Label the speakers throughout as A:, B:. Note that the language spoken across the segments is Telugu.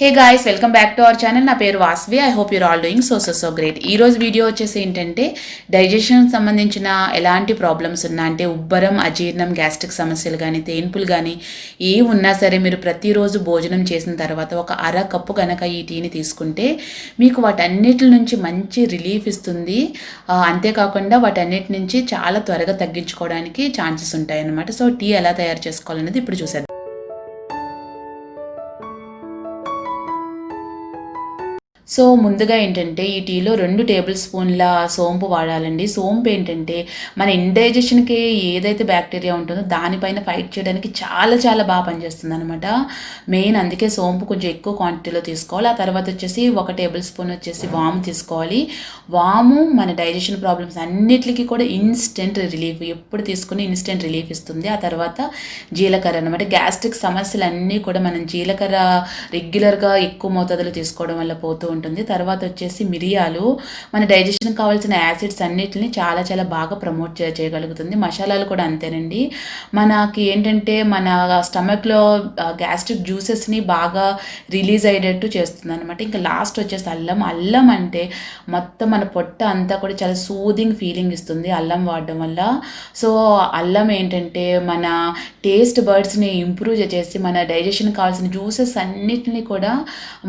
A: Hey guys, welcome back to our channel. నా పేరు Vasavi. I hope your all doing so great. ఈరోజు వీడియో వచ్చేసి ఏంటంటే డైజెషన్ సంబంధించిన ఎలాంటి ప్రాబ్లమ్స్ ఉన్నా అంటే ఉబ్బరం, అజీర్ణం, గ్యాస్ట్రిక్ సమస్యలు కానీ తేన్పులు కానీ ఏ ఉన్నా సరే మీరు ప్రతిరోజు భోజనం చేసిన తర్వాత ఒక కప్పు కనుక ఈ టీని తీసుకుంటే మీకు వాటన్నిటి నుంచి మంచి రిలీఫ్ ఇస్తుంది. అంతేకాకుండా వాటన్నిటి నుంచి చాలా త్వరగా తగ్గించుకోవడానికి ఛాన్సెస్ ఉంటాయి అన్నమాట. సో టీ ఎలా తయారు చేసుకోవాలనేది ఇప్పుడు చూసేద్దాం. సో ముందుగా ఏంటంటే ఈ టీలో 2 టేబుల్ స్పూన్ల సోంపు వాడాలండి. సోంపు ఏంటంటే మన ఇండైజెషన్కి ఏదైతే బ్యాక్టీరియా ఉంటుందో దానిపైన ఫైట్ చేయడానికి చాలా చాలా బాగా పనిచేస్తుంది అనమాట. మెయిన్ అందుకే సోంపు కొంచెం ఎక్కువ క్వాంటిటీలో తీసుకోవాలి. ఆ తర్వాత వచ్చేసి 1 టేబుల్ స్పూన్ వచ్చేసి వాము తీసుకోవాలి. వాము మన డైజెషన్ ప్రాబ్లమ్స్ అన్నిటికీ కూడా ఇన్స్టెంట్ రిలీఫ్, ఎప్పుడు తీసుకుని ఇన్స్టెంట్ రిలీఫ్ ఇస్తుంది. ఆ తర్వాత జీలకర్ర అనమాట. గ్యాస్ట్రిక్ సమస్యలన్నీ కూడా మనం జీలకర్ర రెగ్యులర్గా ఎక్కువ మోతాదులో తీసుకోవడం వల్ల పోతూ ఉంటుంది. తర్వాత వచ్చేసి మిరియాలు మన డైజెషన్ కావాల్సిన యాసిడ్స్ అన్నిటిని చాలా చాలా బాగా ప్రమోట్ చేయగలుగుతుంది. మసాలాలు కూడా అంతేనండి. మనకి ఏంటంటే మన స్టమక్లో గ్యాస్ట్రిక్ జ్యూసెస్ని బాగా రిలీజ్ అయ్యేటట్టు చేస్తుంది అనమాట. ఇంకా లాస్ట్ వచ్చేసి అల్లం అంటే మొత్తం మన పొట్ట అంతా కూడా చాలా సూదింగ్ ఫీలింగ్ ఇస్తుంది అల్లం వాడడం వల్ల. సో అల్లం ఏంటంటే మన టేస్ట్ బర్డ్స్ని ఇంప్రూవ్ చేసి మన డైజెషన్ కావాల్సిన జ్యూసెస్ అన్నిటిని కూడా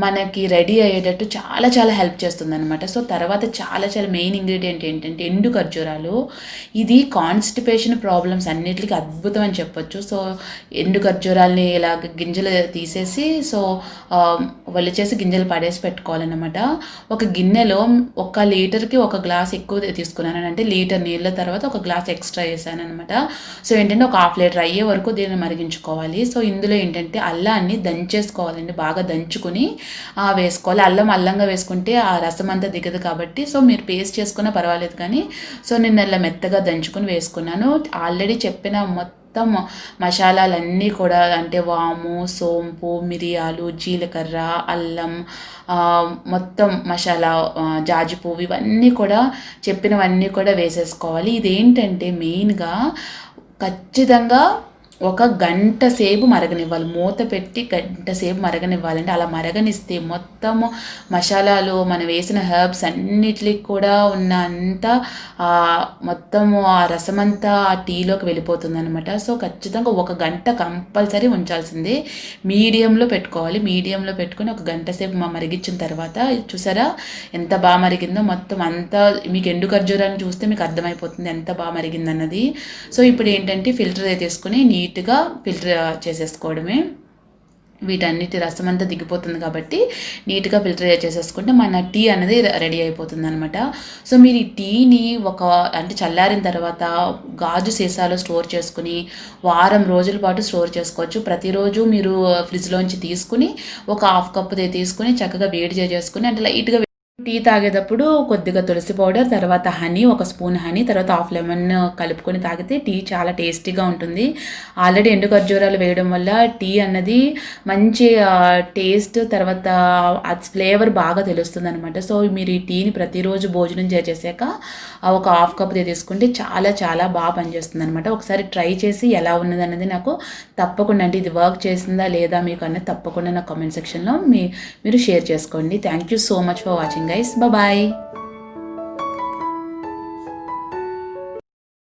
A: మనకి రెడీ అయ్యేటట్టు చాలా చాలా హెల్ప్ చేస్తుంది అనమాట. సో తర్వాత చాలా చాలా మెయిన్ ఇంగ్రీడియంట్ ఏంటంటే ఎండు ఖర్జూరాలు. ఇది కాన్స్టిపేషన్ ప్రాబ్లమ్స్ అన్నిటికీ అద్భుతం అని చెప్పొచ్చు. సో ఎండు ఖర్జూరాలని ఇలా గింజలు తీసేసి వాళ్ళు చేసి గింజలు పడేసి పెట్టుకోవాలన్నమాట. ఒక గిన్నెలో 1 లీటర్కి 1 గ్లాస్ ఎక్కువ తీసుకున్నాను, అంటే లీటర్ నీళ్ళ తర్వాత 1 గ్లాస్ ఎక్స్ట్రా వేసాను అనమాట. సో ఏంటంటే ఒక 1/2 లీటర్ అయ్యే వరకు దీన్ని మరిగించుకోవాలి. సో ఇందులో ఏంటంటే అల్లాన్ని దంచేసుకోవాలండి, బాగా దంచుకుని వేసుకోవాలి. అల్లంగా వేసుకుంటే ఆ రసం అంతా దిగదు కాబట్టి సో మీరు పేస్ట్ చేసుకున్నా పర్వాలేదు కానీ సో నేను అలా మెత్తగా దంచుకొని వేసుకున్నాను. ఆల్రెడీ చెప్పిన మొత్తం మసాలాలన్నీ కూడా అంటే వాము, సోంపు, మిరియాలు, జీలకర్ర, అల్లం, మొత్తం మసాలా, జాజి పువ్వు ఇవన్నీ కూడా చెప్పినవన్నీ కూడా వేసేసుకోవాలి. ఇదేంటంటే మెయిన్గా ఖచ్చితంగా 1 గంట సేపు మరగనివ్వాలి. మూత పెట్టి 1 గంట సేపు మరగనివ్వాలంటే అలా మరగనిస్తే మొత్తము మసాలాలు మనం వేసిన హెర్బ్స్ అన్నిటికి కూడా ఉన్న అంతా మొత్తము ఆ రసమంతా ఆ టీలోకి వెళ్ళిపోతుంది అనమాట. సో ఖచ్చితంగా 1 గంట కంపల్సరీ ఉంచాల్సిందే. మీడియంలో పెట్టుకోవాలి. మీడియంలో పెట్టుకొని 1 గంట సేపు మరిగించిన తర్వాత చూసారా ఎంత బాగా మరిగిందో. మొత్తం అంతా మీకు ఎండు ఖర్జూరాన్ని చూస్తే మీకు అర్థమైపోతుంది ఎంత బాగా మరిగిందన్నది. సో ఇప్పుడు ఏంటంటే ఫిల్టర్ తీసుకుని నీట్గా ఫిల్టర్ చేసేసుకోవడమే. వీటన్నిటి రసం అంతా దిగిపోతుంది కాబట్టి నీట్గా ఫిల్టర్ చేసేసుకుంటే మన టీ అనేది రెడీ అయిపోతుంది అనమాట. సో మీరు ఈ టీని అంటే చల్లారిన తర్వాత గాజు సీసాలో స్టోర్ చేసుకుని వారం రోజుల పాటు స్టోర్ చేసుకోవచ్చు. ప్రతిరోజు మీరు ఫ్రిడ్జ్లోంచి తీసుకుని 1/2 కప్పు తీసుకుని చక్కగా వేడి చేసుకుని అంటే లైట్గా టీ తాగేటప్పుడు కొద్దిగా తులసి పౌడర్, తర్వాత హనీ, 1 స్పూన్ హనీ, తర్వాత 1/2 లెమన్ కలుపుకొని తాగితే టీ చాలా టేస్టీగా ఉంటుంది. ఆల్రెడీ ఎండు ఖర్జూరాలు వేయడం వల్ల టీ అన్నది మంచి టేస్ట్, తర్వాత ఫ్లేవర్ బాగా తెలుస్తుంది అనమాట. సో మీరు ఈ టీని ప్రతిరోజు భోజనం చేసాక 1/2 కప్ తీసుకుంటే చాలా చాలా బాగా పనిచేస్తుంది అనమాట. ఒకసారి ట్రై చేసి ఎలా ఉన్నది అన్నది నాకు తప్పకుండా, అంటే ఇది వర్క్ చేసిందా లేదా మీకు అన్నది తప్పకుండా నా కామెంట్ సెక్షన్లో మీరు షేర్ చేసుకోండి. Thank you so much for watching guys. Bye bye.